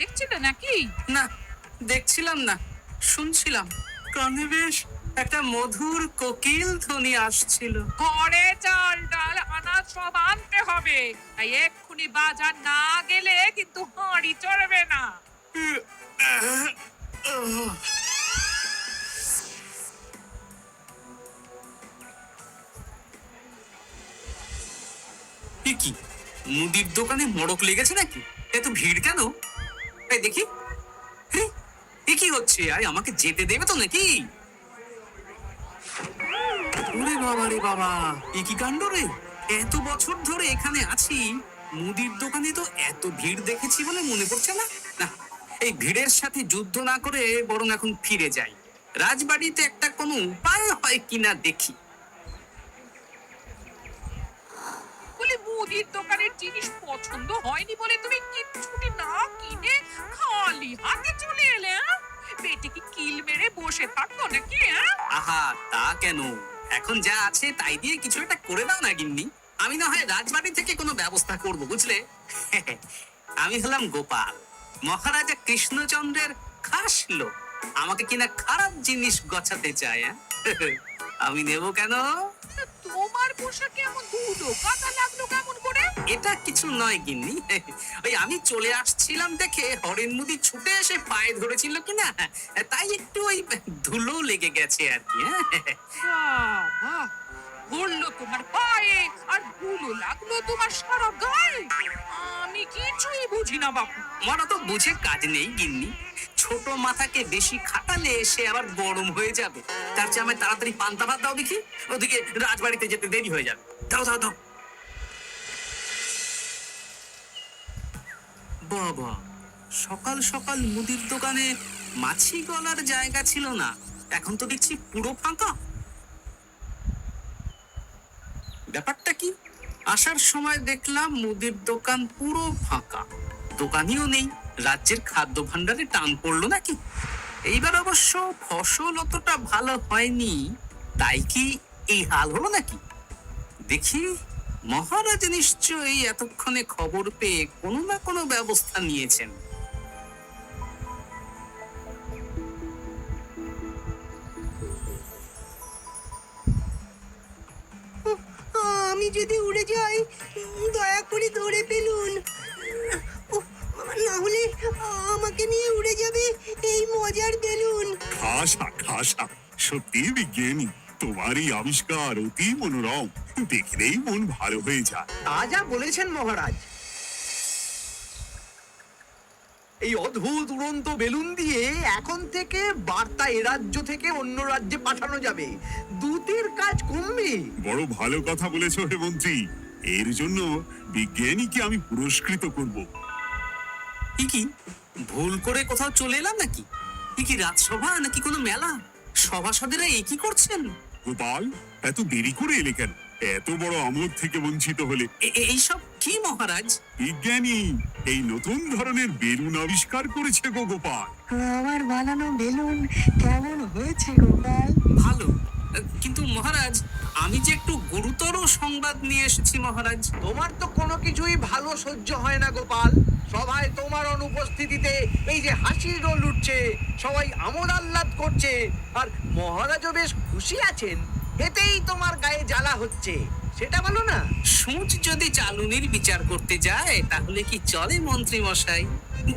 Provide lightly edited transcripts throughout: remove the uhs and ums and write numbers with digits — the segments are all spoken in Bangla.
দেখছিলে নাকি? না, দেখছিলাম না, শুনছিলাম। কানে বেশ একটা মধুর কোকিল ধ্বনি আসছিল। ঘরে চাল ডাল আনাজ সব আনতে হবে, তাই এক্ষুনি বাজার না গেলে কিন্তু হাঁড়ি চড়বে না। এ কি, মুদির দোকানে মড়ক লেগেছে নাকি? এত ভিড় কেন? এই দেখি। হে, এ কি হচ্ছে? আরে আমাকে যেতে দেবে তো নাকি? ওরে বাবা রে বাবা, এ কি কাণ্ড রে! এত বছর ধরে এখানে আছি, মুদির দোকানে তো এত ভিড় দেখেছি বলে মনে পড়ছে না। না, এই ভিড়ের সাথে যুদ্ধ না করে বরং এখন ফিরে যাই। রাজবাড়িতে একটা কোনো উপায় হয় কিনা দেখি। বলি মুদির দোকানের জিনিস পছন্দ হয়নি বলে তুমি কিচ্ছুটি না কিনে খালি হাতে চলে এলে? পেটে কি কিল মেরে বসে থাকতো নাকি? আহা, তা কেন? এখন যা আছে তাই দিয়ে কিছু একটা করে দাও না গিন্নি। আমি না হয় রাজবাড়ি থেকে কোনো ব্যবস্থা করব, বুঝলে? আমি হলাম গোপাল, মহারাজা কৃষ্ণচন্দ্রের খাস লোক। আমাকে কিনা খারাপ জিনিস গছাতে চায়। আমি নেব কেন? তোমার পোশাকে এমন ধুলো কাদা লাগলো কেমন করে? এটা কিছু নয় গিন্নি, ওই আমি চলে আসছিলাম দেখে হরেন মুদি ছুটে এসে পায়ে ধরেছিল কিনা, তাই একটু ওই ধুলো লেগে গেছে আর কি। বাবা, বললো তোমার পায়ে আর ধুলো লাগলো তোমার সারা গায়ে। আমি কিছুই বুঝি না বাপু। মরা তো বুঝে কাজ নেই গিন্নি। ছোট মাথাকে বেশি খাটালে সে আবার গরম হয়ে যাবে। তার চেয়ে আমায় তাড়াতাড়ি পান্তা ভাত দাও দেখি, ওদিকে রাজবাড়িতে যেতে দেরি হয়ে যাবে। দাও দাও দাও। বাবা, সকাল সকাল মুদির দোকানে মাছি গলার জায়গা ছিল না, এখন তো দেখছি পুরো ফাঁকা। ব্যাপারটা কি? আসার সময় দেখলাম মুদির দোকান পুরো ফাঁকা, দোকানিও নেই। রাজ্যের খাদ্য ভাণ্ডারে টান পড়লো নাকি? এইবার অবশ্য ফসল অতটা ভালো হয়নি, তাই কি এই হাল হলো নাকি? দেখি, মহারাজ নিশ্চয়ই এতক্ষণে খবর পেয়ে কোনো না কোনো ব্যবস্থা নিয়েছেন। আমি যদি উড়ে যাই, দয়া করে ধরে ফেলুন। উফ, না হলে আমাকে নিয়ে উড়ে যাবে এই মজার বেলুন। খাসা খাসা, সত্যি বিজ্ঞানী, তোমার এই আবিষ্কার অতি মনোরম, দেখলেই মন ভালো হয়ে যায়। তা যা বলেছেন মহারাজ। এই অদ্ভুত উড়ন্ত বেলুন দিয়ে এখন থেকে বার্তা এ রাজ্য থেকে অন্য রাজ্যে পাঠানো যাবে, দূতের কাজ কমবে। বড় ভালো কথা বলেছো হে মন্ত্রী, এর জন্য বিজ্ঞানীকে আমি পুরস্কৃত করব। কি ভুল করে কোথাও চলে এলাম নাকি? কি রাজসভা নাকি কোনো মেলা? সভাসদেরা একই করছেন। গোপাল, এত দেরি করে এলে কেন? এত বড় আমোদ থেকে বঞ্চিত হলে? এইসব কি মহারাজ? বিজ্ঞানী এই নতুন ধরনের বেলুন আবিষ্কার করেছে গো গোপাল। আমার বানানো বেলুন কেমন হয়েছে গোপাল? ভালো, কিন্তু মহারাজ আমি যে একটু গুরুতর সংবাদ নিয়ে এসেছি মহারাজ। তোমার তো কোনো কিছুই ভালো সহ্য হয় না গোপাল। সবাই তোমার অনুপস্থিতিতে এই যে হাসির রোল উঠছে, সবাই আমোদ আহ্লাদ করছে, আর মহারাজও বেশ খুশি আছেন, এতেই তোমার গায়ে জ্বালা হচ্ছে, সেটা বলো না। সূঁচ যদি চালুনির বিচার করতে যায় তাহলে কি চলে মন্ত্রী মশাই?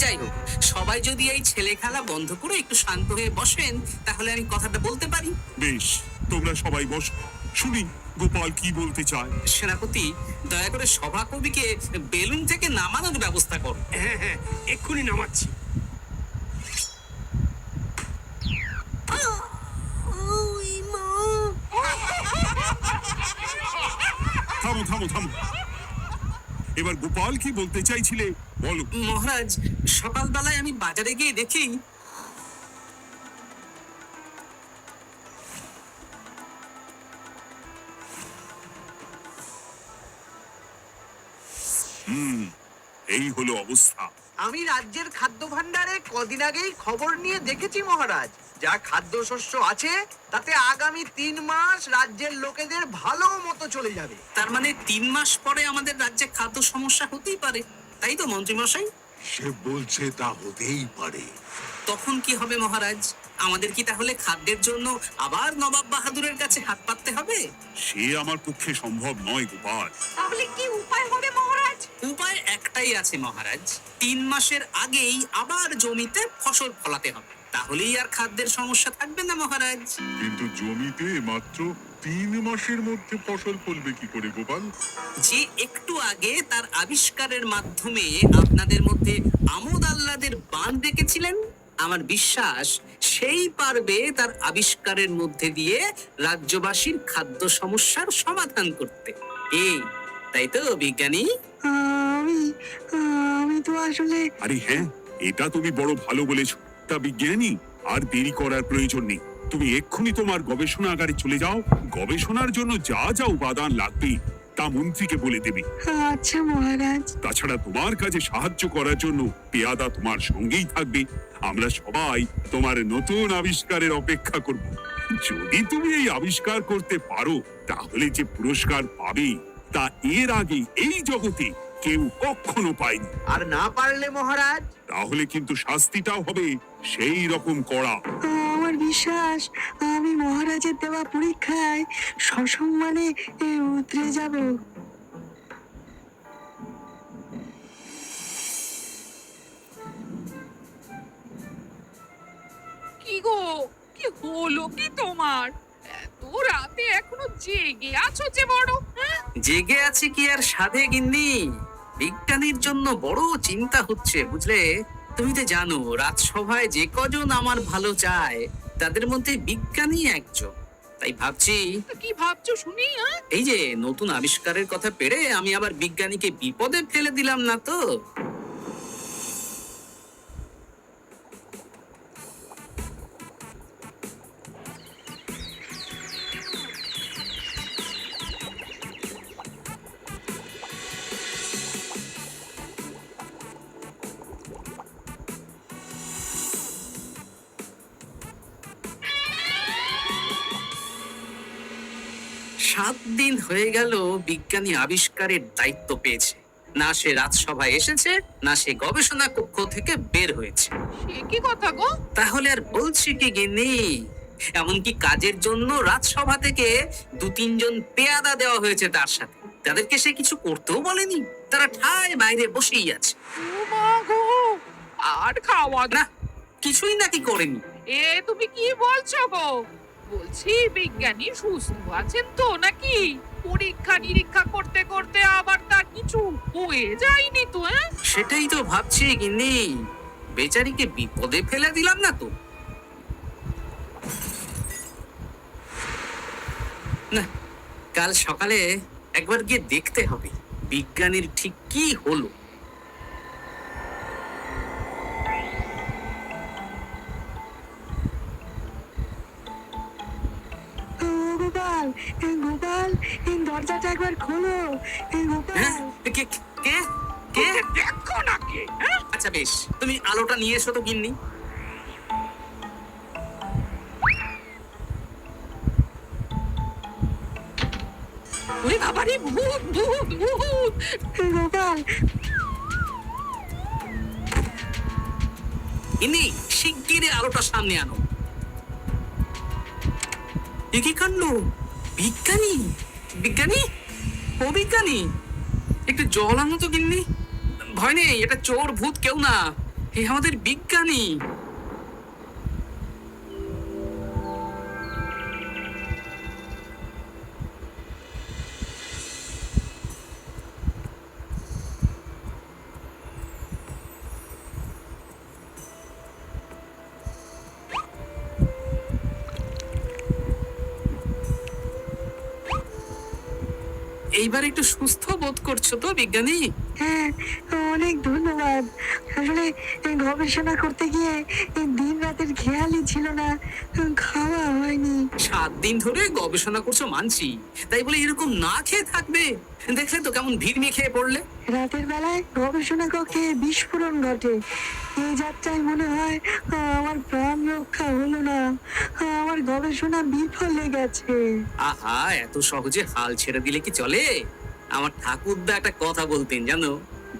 যাই হোক, সবাই যদি এই ছেলে খেলা বন্ধ করে একটু শান্ত হয়ে বসেন তাহলে আমি কথাটা বলতে পারি। বেশ, তোমরা সবাই বসো, শুনি গোপাল কি বলতে চায়। সেনাপতি, দয়া করে সভাকবিকে বেলুন থেকে নামানোর ব্যবস্থা করো। হ্যাঁ হ্যাঁ, এক্ষুনি নামাচ্ছি। ওই মা! থামো থামো থামো, এবার গোপাল কি বলতে চাইছিলে বলো। মহারাজ, সকালবেলায় আমি বাজারে গিয়ে দেখি এই হলো অবস্থা। আমি রাজ্যের খাদ্য ভাণ্ডারে কদিন আগেই খবর নিয়ে দেখেছি মহারাজ, যা খাদ্যশস্য আছে তাতে আগামী 3 মাস রাজ্যের লোকেদের ভালো মতো চলে যাবে। তার মানে 3 মাস পরে আমাদের রাজ্যে খাদ্য সমস্যা হতেই পারে, তাই তো মন্ত্রী মশাই? সে বলছে তা হতেই পারে। তখন কি হবে মহারাজ? আমাদের কি তাহলে খাদ্যের জন্য আবার নবাব বাহাদুরের কাছে হাত পাততে হবে? সে আমার পক্ষে সম্ভব নয় গোপাল। তাহলে কি উপায় হবে মহারাজ? উপায় একটাই আছে মহারাজ, 3 মাসের আগেই আবার জমিতে ফসল ফলাতে হবে, তাহলেই আর খাদ্যের সমস্যা থাকবে না মহারাজ। কিন্তু জমিতে মাত্র 3 মাসের মধ্যে ফসল ফলবে কি করে গোপাল? যে একটু আগে তার আবিষ্কারের মাধ্যমে আপনাদের মধ্যে আমোদ আহ্লাদের বাঁধ ডেকেছিলেন, আমার বিশ্বাস সেই পারবে তার আবিষ্কারের মধ্যে দিয়ে রাজ্যবাসীর খাদ্য সমস্যার সমাধান করতে। এই তাই তো বিজ্ঞানী? আমি আমি তো আসলে আরে হ্যাঁ, এটা তুমি বড় ভালো বলেছো। তা বিজ্ঞানী, আর দেরি করার প্রয়োজন নেই। তুমি এক্ষুনি তোমার গবেষণাগারে চলে যাও। গবেষণার জন্য যা যা উপাদান লাগবে তা মন্ত্রীকে বলে দেবে। আচ্ছা মহারাজ। তাছাড়া তোমার কাজে সাহায্য করার জন্য পেয়াদা তোমার সঙ্গেই থাকবে। আমরা সবাই তোমার নতুন আবিষ্কারের অপেক্ষা করব। যদি তুমি এই আবিষ্কার করতে পারো তাহলে যে পুরস্কার পাবে তা এর আগে এই জগতে কেউ কখনো পায়নি। আর না পারলে মহারাজ? তাহলে কিন্তু শাস্তিটাও হবে সেই রকম কড়া। আমার বিশ্বাস আমি মহারাজের দেওয়া পরীক্ষায় সসম্মানে উতরে যাব। কি গো, কি হলো কি তোমার? এত রাতে এখনো জেগে আছো যে বড়, হ্যাঁ? জেগে আছে কি আর সাধে গিন্নি, বিজ্ঞানীর জন্য বড় চিন্তা হচ্ছে বুঝলে। তুমি তো জানো রাজসভায় যে কজন আমার ভালো চায় তাদের মধ্যে বিজ্ঞানী একজন। তাই ভাবছি, তা কি ভাবছো শুনি, হ্যাঁ? এই যে নতুন আবিষ্কারের কথা পেরে আমি আবার বিজ্ঞানীকে বিপদে ফেলে দিলাম না তো। সাত দিন হয়ে গেল বিজ্ঞানী আবিষ্কারের দায়িত্ব পেয়েছে, না সে রাজসভায় এসেছে না সে গবেষণা কক্ষ থেকে বের হয়েছে। সে কি কথা গো? তাহলে আর বলছি কি গিন্নি, এমনকি কাজের জন্য রাজসভা থেকে 2-3 জন পেয়াদা দেওয়া হয়েছে তার সাথে, তাদেরকে সে কিছু করতেও বলেনি, তারা ঠায় বাইরে বসেই আছে। ও মা গো, আর খাওয়া না, কিছুই নাকি করেনি। এ তুমি কি বলছো গো? বলছি বিজ্ঞানী সুস্থ আছেন তো নাকি? পরীক্ষা নিরীক্ষা করতে করতে আবার তার কিছু হয়ে যায়নি তো, হ্যাঁ? সেটাই তো ভাবছি গিন্নি, বেচারিকে বিপদে ফেলে দিলাম না তো। না, কাল সকালে একবার গিয়ে দেখতে হবে বিজ্ঞানীর ঠিক কি হলো। ও গোপাল, গোপাল, দরজাটা একবার খোলো। গোপাল, হ্যাঁ? কে কে কে? দেখো না কে, হ্যাঁ? আচ্ছা বেশ, তুমি আলোটা নিয়ে এসো তো গিন্নি। ওরে বাবারে, ভূত ভূত ভূত! গোপাল, গিন্নি, শিগগিরই আলোটা সামনে আনো। এ কি কাণ্ড! বিজ্ঞানী, বিজ্ঞানী, ও বিজ্ঞানী, একটু জল আনো তো গিন্নি। ভয় নেই, এটা চোর ভূত কেউ না, এ আমাদের বিজ্ঞানী। এইবার একটু সুস্থ বোধ করছো তো বিজ্ঞানী? হ্যাঁ, অনেক ধন্যবাদ। আসলে গবেষণা করতে গিয়ে দিন রাতের খেয়ালই ছিল না, খাওয়া হয়নি। 7 দিন ধরে গবেষণা করছো মানছি, তাই বলে এরকম না খেয়ে থাকবে? দেখলে তো কেমন ভিড় খেয়ে পড়লে। রাতের বেলায় গবেষণা কক্ষে বিস্ফোরণ ঘটে। এই যাত্রায় মনে হয় আমার প্রাণ রক্ষা হলো না, আমার গবেষণা বিফলে গেছে। আহা, এত সহজে হাল ছেড়ে দিলে কি চলে? আমার ঠাকুরদা একটা কথা বলতেন জানো,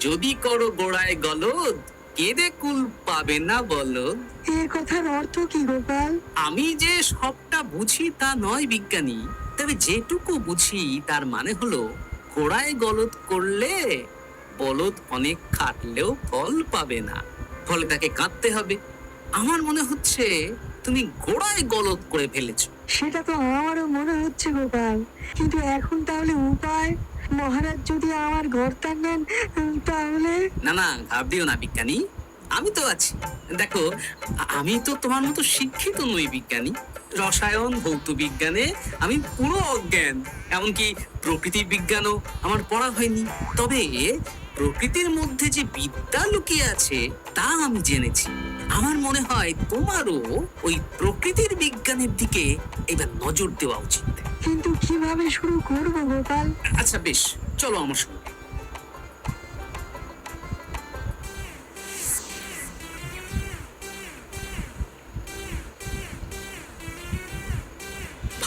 যদি করো গোড়ায় গলদ কেঁদে কুল পাবে না বলো? এর কথার অর্থ কি গোপাল? আমি যে সবটা বুঝি তা নয় বিজ্ঞানী, তবে যেটুকু বুঝি তার মানে হলো ঘোড়ায় গলদ করলে বলদ অনেক খাটলেও ফল পাবে না, ফলে তাকে কাঁদতে হবে। আমার মনে হচ্ছে তুমি ঘোড়ায় গলদ করে ফেলেছো। সেটা তো আমারও মনে হচ্ছে গোপাল, কিন্তু এখন তাহলে উপায়? মহারাজ যদি আমার ঘরটা নেন তাহলে? না না, ভাবদিও না বিজ্ঞানী, আমি তো আছি। দেখো, আমি তো তোমার মতো শিক্ষিত নই বিজ্ঞানী। রসায়ন ভৌত বিজ্ঞানে আমি পুরো অজ্ঞান, এমনকি প্রকৃতি বিজ্ঞানও আমার পড়া হয়নি। তবে প্রকৃতির মধ্যে যে বিদ্যা লুকিয়ে আছে তা আমি জেনেছি। আমার মনে হয় তোমারও ওই প্রকৃতির বিজ্ঞানের দিকে এবার নজর দেওয়া উচিত। কিন্তু কিভাবে শুরু করবো গোপাল? আচ্ছা বেশ, চলো আমার সঙ্গে।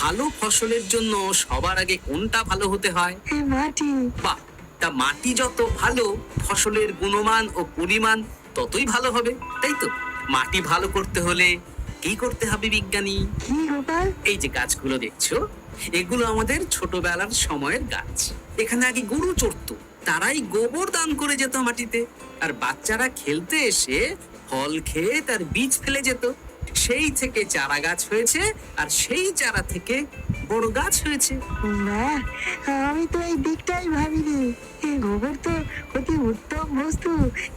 ভালো ফসলের জন্য সবার আগে কোনটা ভালো হতে হয়? এই মাটি। বাহ, তা মাটি যত ভালো, ফসলের গুণমান ও পরিমাণ ততই ভালো হবে, তাই তো? মাটি ভালো করতে হলে কি করতে হবে বিজ্ঞানী? কি গোপাল? এই যে গাছগুলো দেখছো, এগুলো আমাদের ছোটবেলার সময়ের গাছ। এখানে আগে গরু চড়তো, তারাই গোবর দান করে যেত মাটিতে, আর বাচ্চারা খেলতে এসে ফল খেয়ে তার বীজ ফেলে যেত। সেই থেকে চারা গাছ হয়েছে, আর সেই চারা থেকে বড় গাছ হয়েছে। না, আমি তো এই দিকটাই ভাবিনি। এই গোবর তো অতি উত্তম বস্তু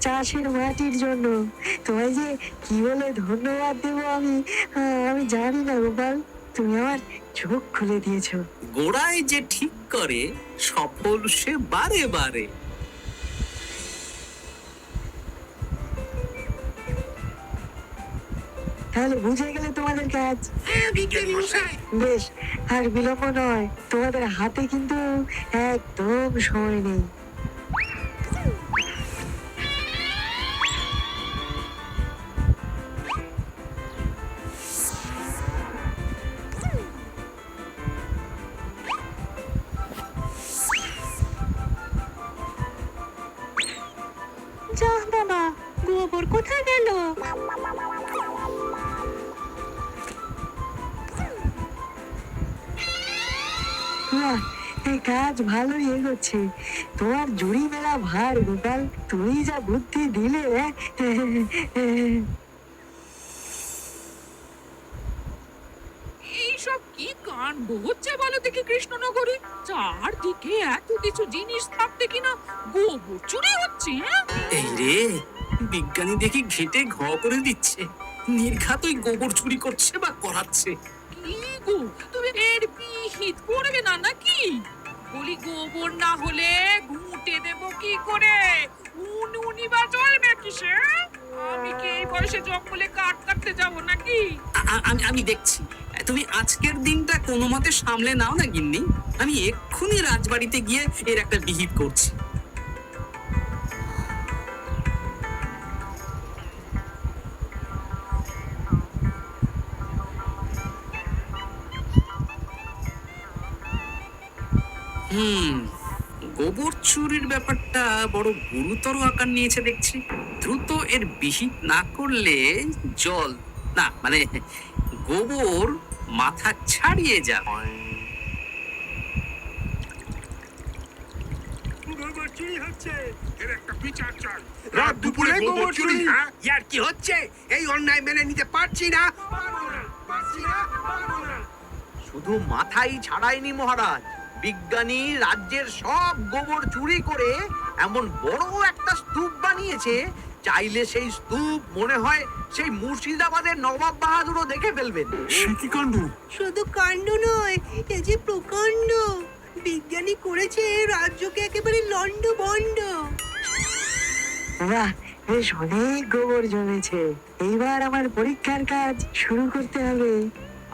চাষের মাটির জন্য। তোমায় যে কি বলে ধন্যবাদ দেবো আমি জানি না গোপাল। তুমি আমার চোখ খুলে দিয়েছো। গোড়ায় যে ঠিক করে সফল সে বারে বারে। তাহলে বুঝে গেলে তোমাদের কাজ? হ্যাঁ বিজ্ঞানী মশাই। বেশ, আর বিলম্ব নয়। তোমাদের হাতে কিন্তু একদম সময় নেই। যা বাবা, গোবর কোথায় গেল? বাহ, এই কাজ ভালোই এগোচ্ছে। তোমার জুড়ি মেলা ভার গোপাল, তুমি যা বুদ্ধি দিলে। এইসব কি কাণ্ড হচ্ছে বলো দেখি কৃষ্ণনগরে? চারদিকে এত কিছু জিনিস থাকতে কিনা গোবর চুরি হচ্ছে, হ্যাঁ? এই রে, বিজ্ঞানী দেখি ঘেটে ঘ করে দিচ্ছে। নির্ঘাত ওই গোবর চুরি করছে বা করাচ্ছে। কি গো, তুমি এর বিহিত করবে না নাকি? বলি গোবর না হলে ঘুঁটে দেব কি করে? উনি বা চলবে কিসে? আমি কি এই বয়সে জঙ্গলে কাঠ কাটতে যাব নাকি? আমি দেখছি। তুমি আজকের দিনটা কোনো মতে সামলে নাও না গিন্নি, আমি এক্ষুনি রাজবাড়িতে গিয়ে এর একটা বিহিত করছি। গোবর চুরির ব্যাপারটা বড় গুরুতর আকার নিয়েছে দেখছি। দ্রুত এর বিহিত না করলে জল না, মানে গোবর মাথা ছাড়িয়ে যাবে। গোবর চুরি হচ্ছে। এর একটা বিচার চাই। রাত দুপুরে গোবর চুরি। ইয়ার কি হচ্ছে? এই অন্যায় মেনে নিতে পারছি না। পারবো না। শুধু মাথাই ছাড়ায়নি মহারাজ, বিজ্ঞানী রাজ্যের সব গোবর চুরি করে এমন বড় একটা স্তূপ বানিয়েছে, চাইলে সেই স্তূপ মনে হয় সেই মুর্শিদাবাদের নবাব বাহাদুরও দেখে ফেলবেন। সে কি কাণ্ড! শুধু কাণ্ড নয়, এ যে প্রকাণ্ড। বিজ্ঞানী করেছে রাজ্যকে একেবারে লন্ডভন্ড। বাহ, বেশ অনেক গোবর জমেছে। এইবার আমার পরীক্ষার কাজ শুরু করতে হবে।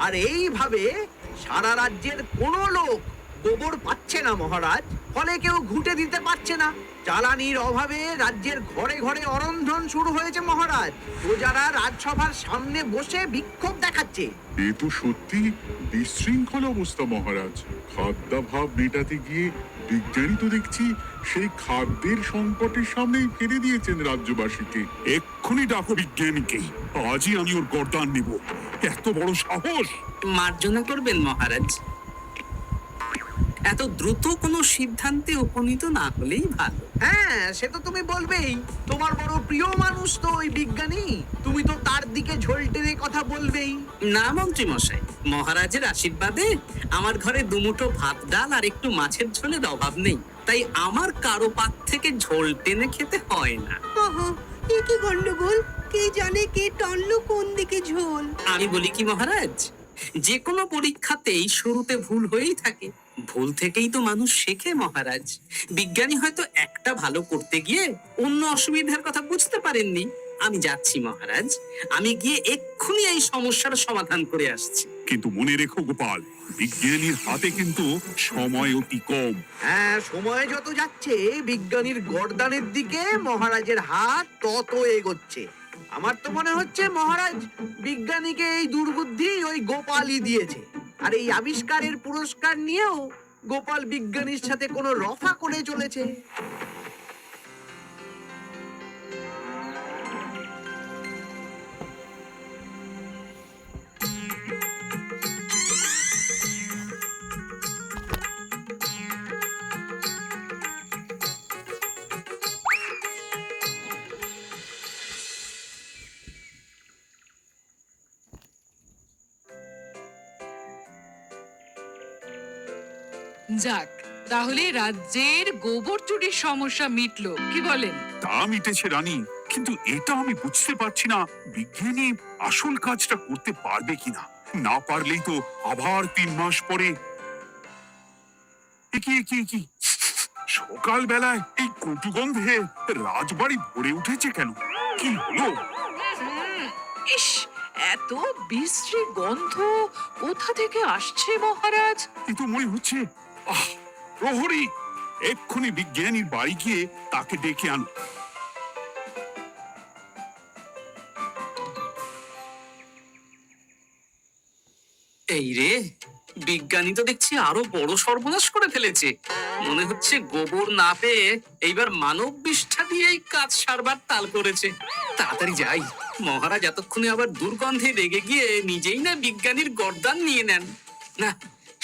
আর এইভাবে সারা রাজ্যের কোনো লোক গোবর পাচ্ছে না মহারাজ, ফলে কেউ ঘুঁটে দিতে পারছে না। জ্বালানির অভাবে রাজ্যের ঘরে ঘরে অরন্ধন শুরু হয়েছে মহারাজ। প্রজারা রাজসভার সামনে বসে বিক্ষোভ দেখাচ্ছে। এ তো সত্যি বিশৃঙ্খল অবস্থা মহারাজ। খাদ্যাভাব মেটাতে গিয়ে বিজ্ঞানী তো দেখছি সেই খাদ্যের সংকটের সামনেই ফেলে দিয়েছেন রাজ্যবাসীকে। এক্ষুনি ডাকো বিজ্ঞানীকে, আজই আমি ওর গর্দান নেব। এত বড় সাহস! মার্জনা করবেন মহারাজ, এত দ্রুত কোনো সিদ্ধান্তে উপনীত না হলেই ভালো। হ্যাঁ, সে তো তুমি বলবেই। তোমার বড় প্রিয় মানুষ তো ওই বিজ্ঞানী, তুমি তো তার দিকে ঝোল টেনে কথা বলবেই। না মন্ত্রী মশাই, মহারাজের আশীর্বাদে আমার ঘরে দুমুঠো ভাত ডাল আর একটু মাছের ঝোলের অভাব নেই, তাই আমার কারো পাত থেকে ঝোল টেনে খেতে হয় না। এ কি গন্ডগোল? কে জানে কে টানলো কোন দিকে ঝোল? আমি বলি কি মহারাজ, যে কোনো পরীক্ষাতেই শুরুতে ভুল হয়েই থাকে, ভুল থেকেই তো মানুষ শেখে মহারাজ। বিজ্ঞানী হয়তো একটা ভালো করতে গিয়ে অন্য অসুবিধার কথা বুঝতে পারেননি। আমি যাচ্ছি মহারাজ, আমি গিয়ে এক্ষুনি এই সমস্যার সমাধান করে আসছি। কিন্তু মনে রেখো গোপাল, বিজ্ঞানীর হাতে কিন্তু সময় অতি কম। হ্যাঁ, সময় যত যাচ্ছে বিজ্ঞানীর গর্দানের দিকে মহারাজের হাত তত এগোচ্ছে। আমার তো মনে হচ্ছে মহারাজ বিজ্ঞানীকে এই দুর্বুদ্ধি ওই গোপালই দিয়েছে, আর এই আবিষ্কারের পুরস্কার নিয়েও গোপাল বিজ্ঞানীর সাথে কোনো রফা করে চলেছে। যাক, তাহলে রাজ্যের গোবর চুরির সমস্যা মিটলো, কি বলেন? তা মিটেছে রানী, কিন্তু এটা আমি বুঝতে পারছি না বিজ্ঞানী আসল কাজটা করতে পারবে কিনা। না পারলেই তো আবার 3 মাস পরে। কি সকাল বেলায় এই কটু গন্ধে রাজবাড়ি ভরে উঠেছে কেন? কি হলো? ইস, এত বিশ্রী গন্ধ কোথা থেকে আসছে মহারাজ? এ তো মনে হচ্ছে প্রহরী, এক্ষুনি বিজ্ঞানীর বাড়ি গিয়ে তাকে ডেকে আনো। এই রে, বিজ্ঞানী তো দেখছি আরো বড় সর্বনাশ করে ফেলেছে। মনে হচ্ছে গোবর না পেয়ে এইবার মানব বিষ্ঠা দিয়েই কাজ সারবার তাল করেছে। তাড়াতাড়ি যাই, মহারাজ এতক্ষণে আবার দুর্গন্ধে রেগে গিয়ে নিজেই না বিজ্ঞানীর গর্দান নিয়ে নেন। না,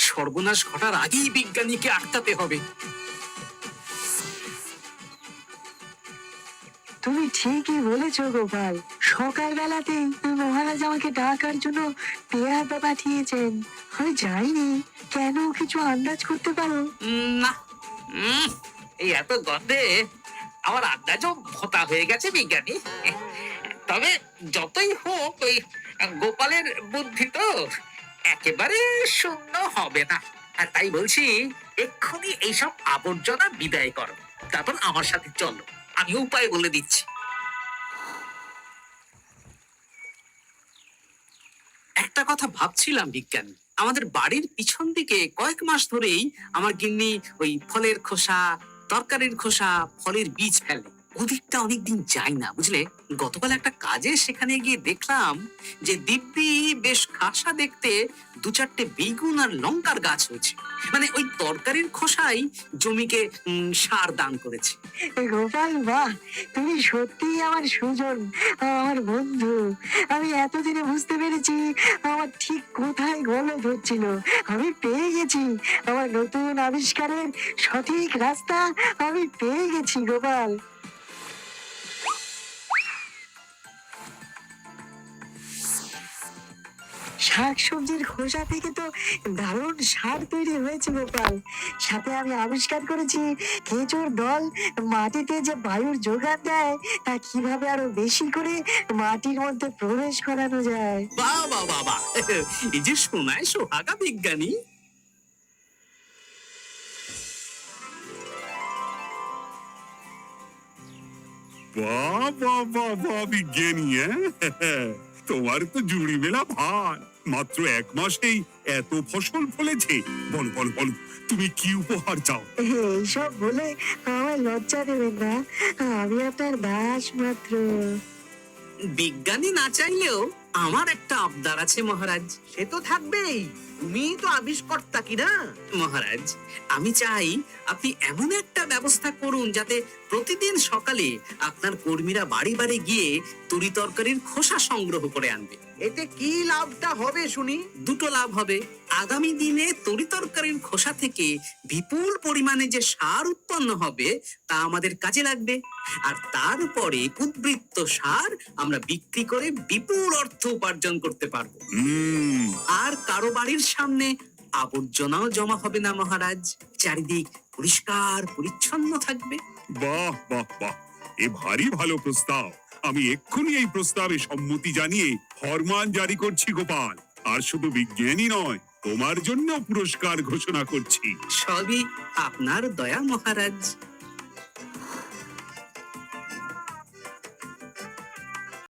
সর্বনাশ ঘটার আগেই বিজ্ঞানীকে আটকাতে হবে। তুমি ঠিকই বলেছো গোপাল, সকালবেলাতেই মহারাজ আমাকে ডাকার জন্য পেয়াদা পাঠিয়েছেন। আমি যাইনি, কেন কিছু আন্দাজ করতে পারো? না, এই এত গন্ধে আমার আন্দাজও ভোতা হয়ে গেছে বিজ্ঞানী। তবে যতই হোক, ওই গোপালের বুদ্ধি তো একেবারে শূন্য হবে না। আর তাই বলছি, এক্ষুনি এইসব আবর্জনা বিদায় করো, তারপর আমার সাথে চলো, আমি উপায় বলে দিচ্ছি। একটা কথা ভাবছিলাম বিজ্ঞানী, আমাদের বাড়ির পিছন দিকে কয়েক মাস ধরেই আমার গিন্নি ওই ফলের খোসা, তরকারির খোসা, ফলের বীজ ফেলে। ওদিকটা অনেকদিন যাই না, বুঝলে। গতকাল একটা কাজে সেখানে গিয়ে দেখলাম যে দিব্যি বেশ খাসা দেখতে 2-4টে বেগুন আর লঙ্কার গাছ হয়েছে। মানে ওই তরকারির খোসাই জমিকে সার দান করেছে। গোপাল, বাহ, তুমি সত্যিই আমার সুজন, আমার বন্ধু। আমি এতদিনে বুঝতে পেরেছি আমার ঠিক কোথায় গলদ হচ্ছিল। আমি পেয়ে গেছি আমার নতুন আবিষ্কারের সঠিক রাস্তা, আমি পেয়ে গেছি গোপাল। শাকসবজির খোসা থেকে তো দারুণ সার তৈরি হয়েছে গোপাল। সাথে আমি আবিষ্কার করেছি কেঁচোর দল মাটিতে যে বায়ুর যোগান দেয় তা কিভাবে আরো বেশি করে মাটির মধ্যে প্রবেশ করানো যায়। বাহ বাহ বাহ বাহ, এই যে শোনায় সোহাগা বিজ্ঞানী। বাহ বাহ বাহ বাহ বিজ্ঞানী, তোমার তো জুড়ি মেলা ভার। মাত্র 1 মাসেই এত ফসল ফলেছে। বলো বলো বলো, তুমি কি উপহার চাও? এইসব বলে আমার লজ্জা দেবেন না, আমি আপনার দাস মাত্র। বিজ্ঞানী না চাইলেও আমার একটা আবদার আছে মহারাজ। সে তো থাকবেই, তুমি তো আবিষ্কর্তা কি না? মহারাজ, আমি চাই আপনি এমন একটা ব্যবস্থা করুন যাতে প্রতিদিন সকালে আপনার কর্মীরা বাড়ি বাড়ি গিয়ে তরি তরকারির খোসা সংগ্রহ করে আনবে। এতে কি লাভটা হবে শুনি? দুটো লাভ হবে। আগামী দিনে তরি তরকারির খোসা থেকে বিপুল পরিমাণে যে সার উৎপন্ন হবে তা আমাদের কাজে লাগবে, আর তারপরে উদ্বৃত্ত সার আমরা বিক্রি করে বিপুল অর্থ উপার্জন করতে পারবো। আর কারো বাড়ির সামনে আবর্জনাও জমা হবে না মহারাজ, চারিদিক পরিষ্কার পরিচ্ছন্ন থাকবে। বাহ বাহ বাহ, এ ভারী ভালো প্রস্তাব। আমি এক্ষুনি এই প্রস্তাবে সম্মতি জানিয়ে ফরমান জারি করছি গোপাল। আর শুধু বিজ্ঞানী নয়, তোমার জন্য পুরস্কার ঘোষণা করছি। সবই আপনার দয়া মহারাজ।